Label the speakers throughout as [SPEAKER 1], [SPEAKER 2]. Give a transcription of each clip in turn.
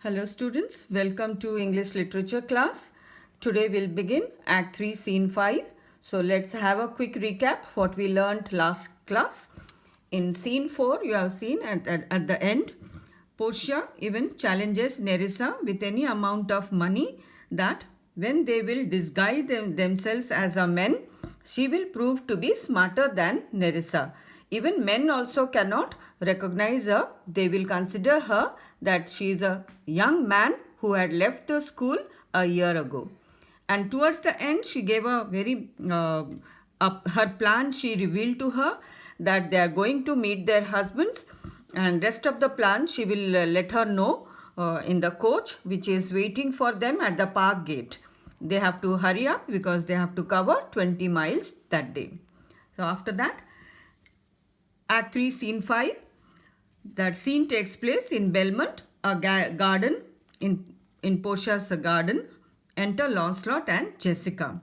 [SPEAKER 1] Hello students, welcome to English literature class. Today we'll begin Act 3 Scene 5. So let's have a quick recap what we learned last class. In Scene 4 you have seen at the end, Portia even challenges Nerissa with any amount of money that when they will disguise themselves as a men, she will prove to be smarter than Nerissa. Even men also cannot recognize her. They will consider her that she is a young man who had left the school a year ago. And towards the end, she gave a very, her plan she revealed to her that they are going to meet their husbands, and rest of the plan she will let her know in the coach which is waiting for them at the park gate. They have to hurry up because they have to cover 20 miles that day. So after that, Act 3 Scene 5, that scene takes place in Belmont, a garden, in Portia's garden. Enter Lancelot and Jessica.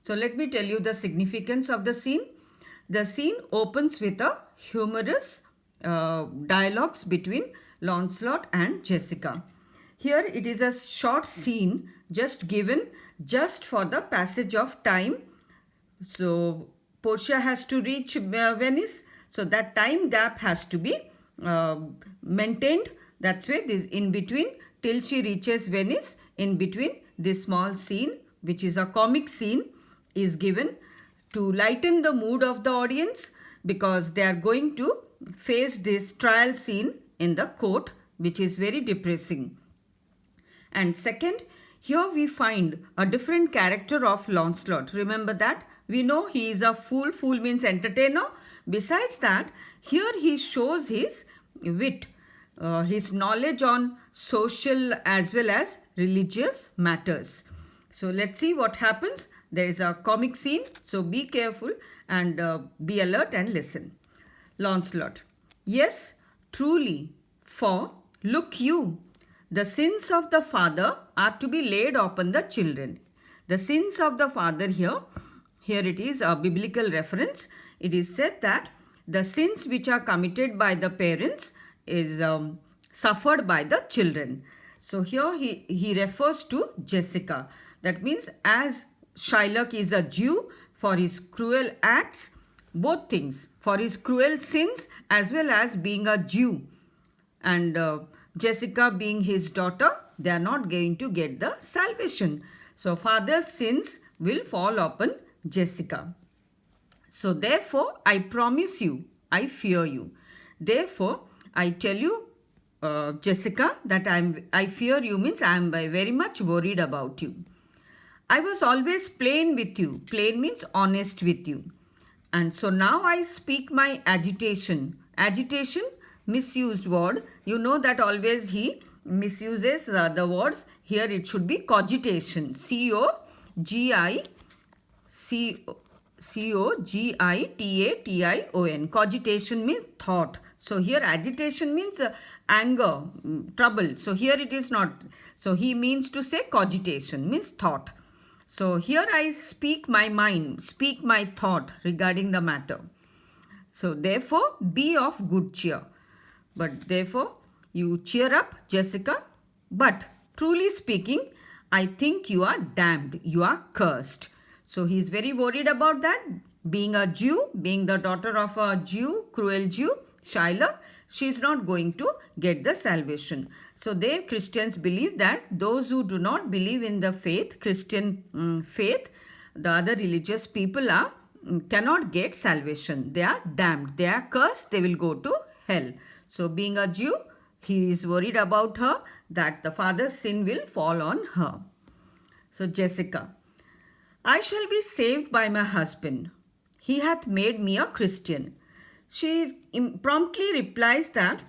[SPEAKER 1] So let me tell you the significance of the scene. The scene opens with a humorous dialogues between Lancelot and Jessica. Here it is a short scene just given just for the passage of time. So Portia has to reach Venice. So that time gap has to be maintained. That's why this in between till she reaches Venice, in between this small scene, which is a comic scene, is given to lighten the mood of the audience because they are going to face this trial scene in the court, which is very depressing. And second, here we find a different character of Lancelot. Remember that? We know he is a fool. Fool means entertainer. Besides that, here he shows his wit, his knowledge on social as well as religious matters. So let's see what happens. There is a comic scene, so be careful and be alert and listen. Lancelot: yes, truly, for look you, the sins of the father are to be laid upon the children. The sins of the father here it is a biblical reference. It is said that the sins which are committed by the parents is suffered by the children. So here he refers to Jessica. That means as Shylock is a Jew, for his cruel acts, both things, for his cruel sins as well as being a Jew, and Jessica being his daughter, they are not going to get the salvation. So father's sins will fall upon Jessica. So therefore, I promise you, I fear you. Therefore, I tell you, Jessica, that I fear you means I am very much worried about you. I was always plain with you. Plain means honest with you. And so now I speak my agitation. Agitation, misused word. You know that always he misuses the words. Here it should be cogitation. C-O-G-I-T-A-T-I-O-N. Cogitation means thought. So here agitation means anger, trouble. So here it is not. So he means to say cogitation means thought. So here I speak my mind, speak my thought regarding the matter. So therefore be of good cheer. But therefore you cheer up, Jessica. But truly speaking, I think you are damned, you are cursed. So he is very worried about that. Being a Jew, being the daughter of a Jew, cruel Jew, Shylock, she is not going to get the salvation. So they Christians believe that those who do not believe in the faith, Christian faith, the other religious people cannot get salvation. They are damned. They are cursed. They will go to hell. So being a Jew, he is worried about her, that the father's sin will fall on her. So Jessica: I shall be saved by my husband. He hath made me a Christian. She promptly replies that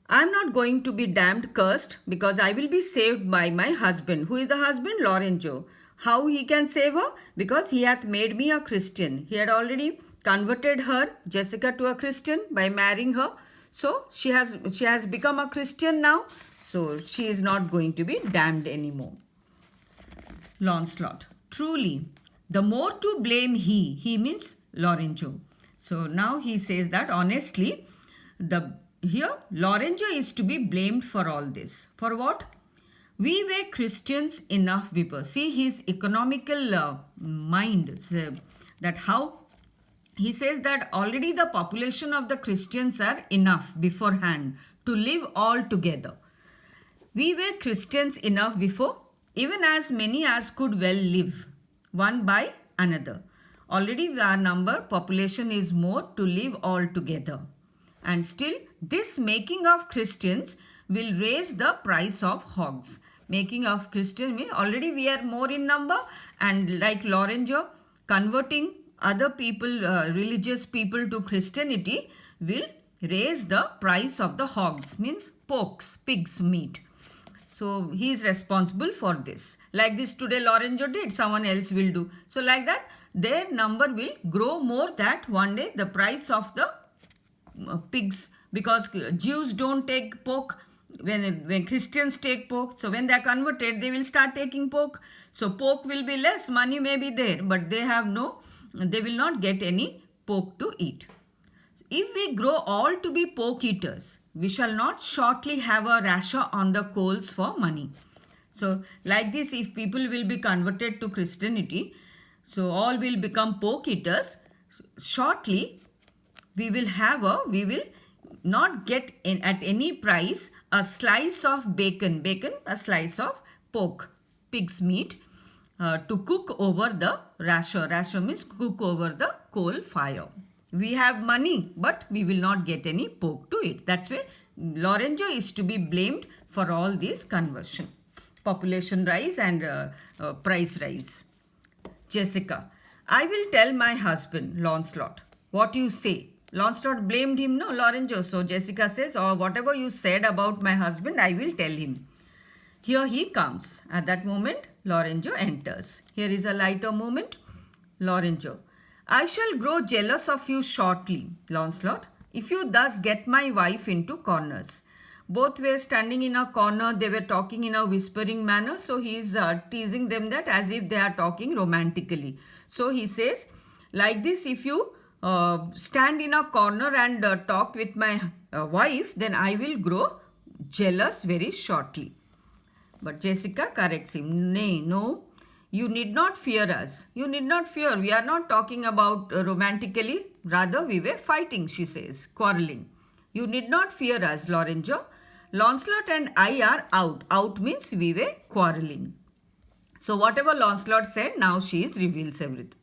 [SPEAKER 1] I am not going to be damned, cursed, because I will be saved by my husband. Who is the husband? Lorenzo. How he can save her? Because he hath made me a Christian. He had already converted her, Jessica, to a Christian by marrying her. So she has become a Christian now. So she is not going to be damned anymore. Lancelot: truly, the more to blame he means Lorenzo. So now he says that honestly, the here Lorenzo is to be blamed for all this. For what? We were Christians enough before. See his economical mind, that how he says that already the population of the Christians are enough beforehand to live all together. We were Christians enough before, even as many as could well live, one by another. Already our number, population is more to live all together. And still, this making of Christians will raise the price of hogs. Making of Christian means already we are more in number, and like Lorenzo, converting other people, religious people to Christianity will raise the price of the hogs, means porks, pigs meat. So he is responsible for this. Like this today Lorenzo did, someone else will do. So like that, their number will grow more, that one day the price of the pigs, because Jews don't take pork, when Christians take pork, so when they are converted they will start taking pork, so pork will be less, money may be there, but they will not get any pork to eat. If we grow all to be pork eaters, we shall not shortly have a rasher on the coals for money. So like this, if people will be converted to Christianity, so all will become pork eaters, shortly we will not get in at any price a slice of bacon, a slice of pork, pig's meat, to cook over the rasher. Rasher means cook over the coal fire. We have money, but we will not get any pork to eat. That's why Lorenzo is to be blamed for all this conversion, population rise and price rise. Jessica, I will tell my husband, Lancelot, what you say. Lancelot blamed him, no, Lorenzo. So Jessica says, oh, whatever you said about my husband, I will tell him. Here he comes. At that moment, Lorenzo enters. Here is a lighter moment. Lorenzo, I shall grow jealous of you shortly, Lancelot, if you thus get my wife into corners. Both were standing in a corner. They were talking in a whispering manner. So he is teasing them that as if they are talking romantically. So he says, like this, if you stand in a corner and talk with my wife, then I will grow jealous very shortly. But Jessica corrects him. Nay, no, you need not fear us. You need not fear. We are not talking about romantically. Rather, we were fighting, she says, quarreling. You need not fear us, Lorenzo. Lancelot and I are out. Out means we were quarreling. So whatever Lancelot said, now she reveals everything.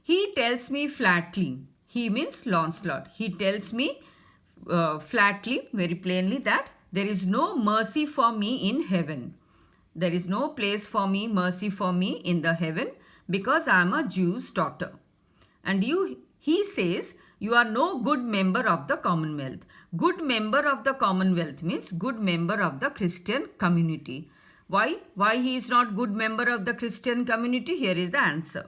[SPEAKER 1] He tells me flatly. He means Lancelot. He tells me flatly, very plainly, that there is no mercy for me in heaven. There is no place for me, mercy for me in the heaven, because I am a Jew's daughter. And he says, you are no good member of the Commonwealth. Good member of the Commonwealth means good member of the Christian community. Why? Why he is not good member of the Christian community? Here is the answer.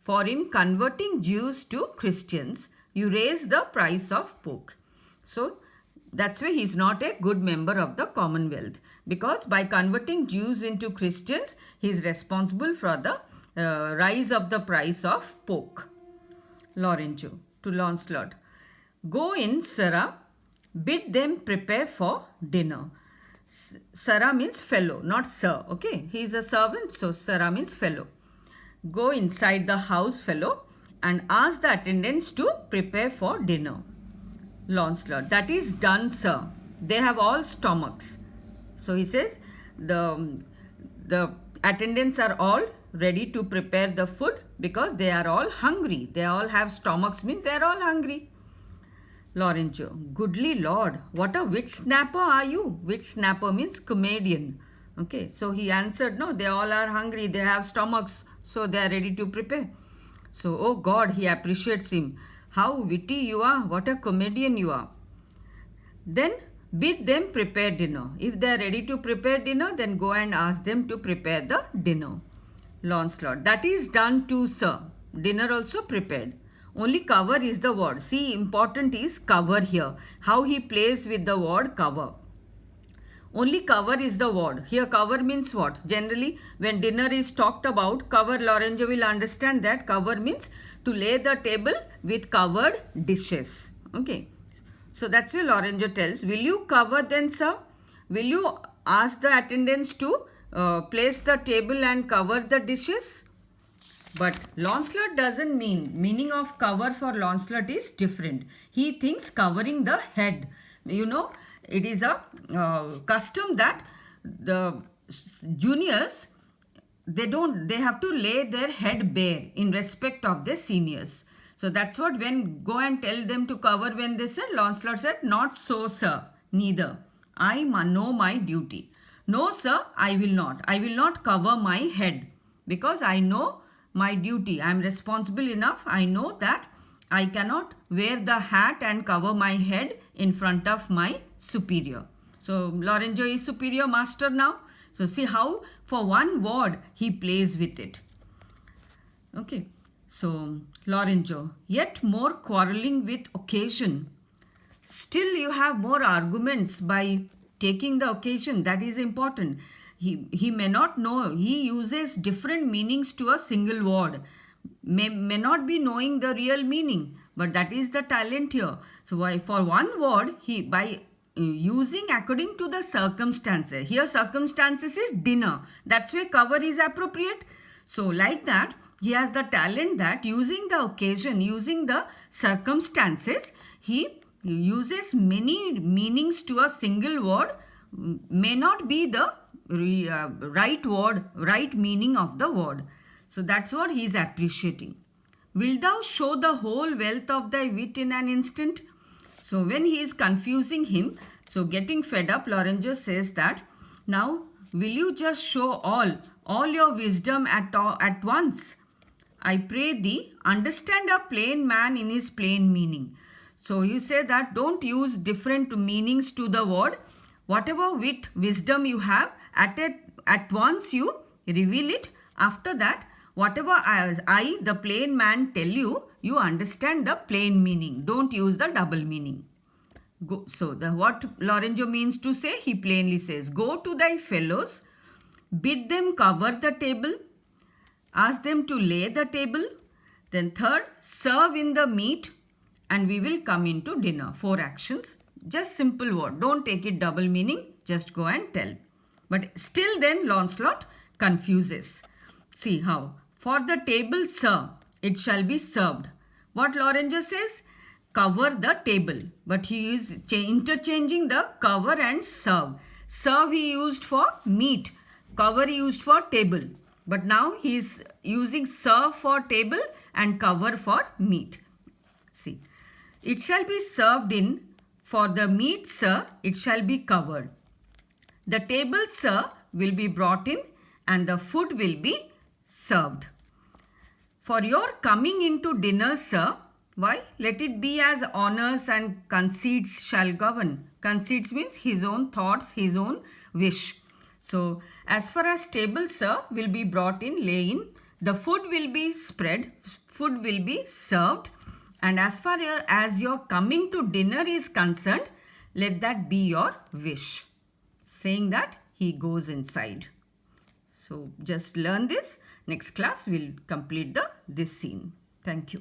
[SPEAKER 1] For in converting Jews to Christians, you raise the price of pork. So that's why he is not a good member of the Commonwealth. Because by converting Jews into Christians, he is responsible for the rise of the price of pork. Lorenzo to Lancelot. Go in, Sarah. Bid them prepare for dinner. Sarah means fellow, not sir. Okay, he is a servant, so Sarah means fellow. Go inside the house, fellow, and ask the attendants to prepare for dinner. Lancelot, that is done, sir. They have all stomachs. So he says, the attendants are all ready to prepare the food because they are all hungry. They all have stomachs, means they are all hungry. Lorenzo, goodly Lord, what a wit snapper are you? Wit snapper means comedian. Okay, so he answered, no, they all are hungry, they have stomachs, so they are ready to prepare. So, oh God, he appreciates him. How witty you are, what a comedian you are. Then bid them prepare dinner. If they are ready to prepare dinner, then go and ask them to prepare the dinner. Lancelot, that is done too, sir. Dinner also prepared. Only cover is the word. See, important is cover here. How he plays with the word cover. Only cover is the word. Here cover means what? Generally, when dinner is talked about, cover, Lorenzo will understand that cover means to lay the table with covered dishes. Okay. So that's where Lorenzo tells, will you cover then, sir? Will you ask the attendants to place the table and cover the dishes? But Lancelot doesn't meaning of cover for Lancelot is different. He thinks covering the head. You know, it is a custom that the juniors, they have to lay their head bare in respect of their seniors. So that's what when go and tell them to cover, when they said, Lancelot said, not so, sir, neither. I know my duty. No, sir, I will not. I will not cover my head because I know my duty. I am responsible enough. I know that I cannot wear the hat and cover my head in front of my superior. So Lorenzo is superior master now. So see how for one word he plays with it. Okay. So Lorenzo, yet more quarreling with occasion. Still you have more arguments by taking the occasion. That is important. He may not know. He uses different meanings to a single word. May not be knowing the real meaning. But that is the talent here. So why for one word, by using according to the circumstances. Here circumstances is dinner. That's where cover is appropriate. So like that, he has the talent that using the occasion, using the circumstances, he uses many meanings to a single word. May not be the right word, right meaning of the word. So that's what he is appreciating. Wilt thou show the whole wealth of thy wit in an instant? So when he is confusing him, so getting fed up, Lorenzo says that, now will you just show all your wisdom at once? I pray thee, understand a plain man in his plain meaning. So you say that don't use different meanings to the word. Whatever wit, wisdom you have, at once you reveal it. After that, whatever I, the plain man, tell you, you understand the plain meaning. Don't use the double meaning. Go, so what Lorenzo means to say, he plainly says, go to thy fellows, bid them cover the table, ask them to lay the table. Then third, serve in the meat and we will come into dinner. 4 actions. Just simple word. Don't take it double meaning. Just go and tell. But still then Lancelot confuses. See how. For the table, sir, it shall be served. What Lorenzo says? Cover the table. But he is interchanging the cover and serve. Serve he used for meat. Cover he used for table. But now he is using serve for table and cover for meat. See. It shall be served in. For the meat, sir, it shall be covered. The table, sir, will be brought in and the food will be served. For your coming into dinner, sir, why? Let it be as honors and conceits shall govern. Conceits means his own thoughts, his own wish. So, as far as table, sir, will be brought in, lay in, the food will be spread, food will be served. And as far as your coming to dinner is concerned, let that be your wish. Saying that, he goes inside. So just learn this. Next class we'll complete this scene. Thank you.